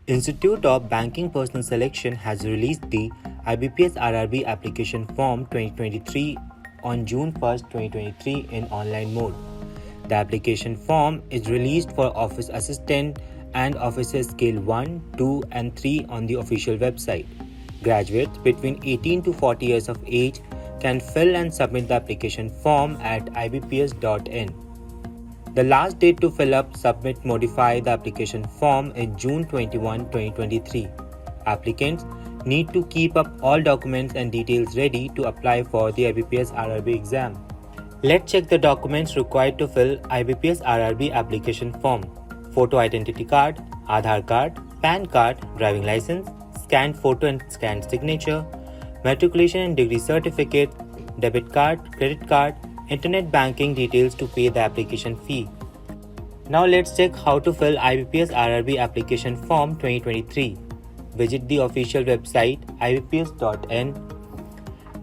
Institute of Banking Personal Selection has released the IBPS RRB application form 2023 on June 1, 2023 in online mode. The application form is released for Office Assistant and Officer Scale 1, 2 and 3 on the official website. Graduates between 18 to 40 years of age can fill and submit the application form at ibps.in. The last date to fill up, submit, modify the application form is June 21, 2023. Applicants need to keep up all documents and details ready to apply for the IBPS RRB exam. Let's check the documents required to fill IBPS RRB application form. Photo identity card, Aadhaar card, PAN card, driving license, scanned photo and scanned signature, matriculation and degree certificate, debit card, credit card, internet banking details to pay the application fee. Now let's check how to fill IBPS RRB application form 2023. Visit the official website ibps.in.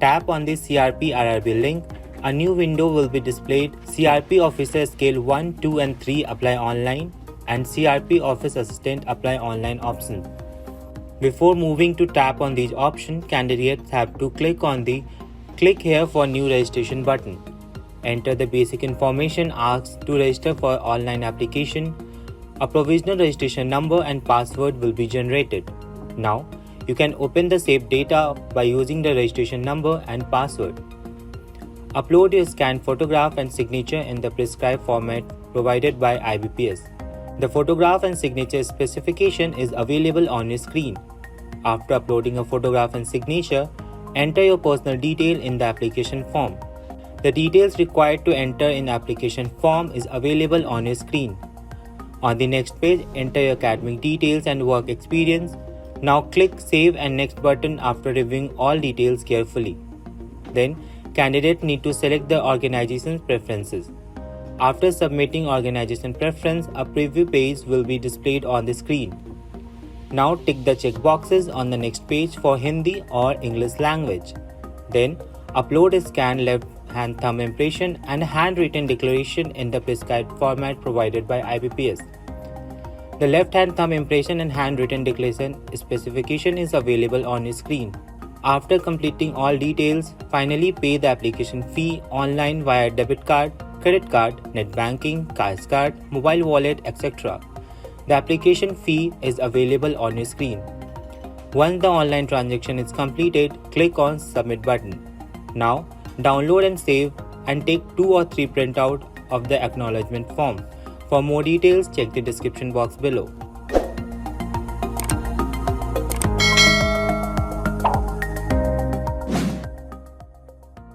Tap on the CRP RRB link. A new window will be displayed. CRP Officer Scale 1, 2 and 3 apply online and CRP Office Assistant apply online option. Before moving to tap on these options, candidates have to click on the Click here for new registration button. Enter the basic information asked to register for online application. A provisional registration number and password will be generated. Now, you can open the saved data by using the registration number and password. Upload your scanned photograph and signature in the prescribed format provided by IBPS. The photograph and signature specification is available on your screen. After uploading a photograph and signature, enter your personal detail in the application form. The details required to enter in application form is available on your screen. On the next page, enter your academic details and work experience. Now click Save and Next button after reviewing all details carefully. Then, candidates need to select the organization's preferences. After submitting organization preference, a preview page will be displayed on the screen. Now tick the checkboxes on the next page for Hindi or English language. Then, upload a scanned left-hand thumb impression and handwritten declaration in the prescribed format provided by IBPS. The left-hand thumb impression and handwritten declaration specification is available on your screen. After completing all details, finally pay the application fee online via debit card, credit card, net banking, cash card, mobile wallet, etc. The application fee is available on your screen. Once the online transaction is completed, click on Submit button. Now, download and save and take 2 or 3 printout of the acknowledgement form. For more details, check the description box below.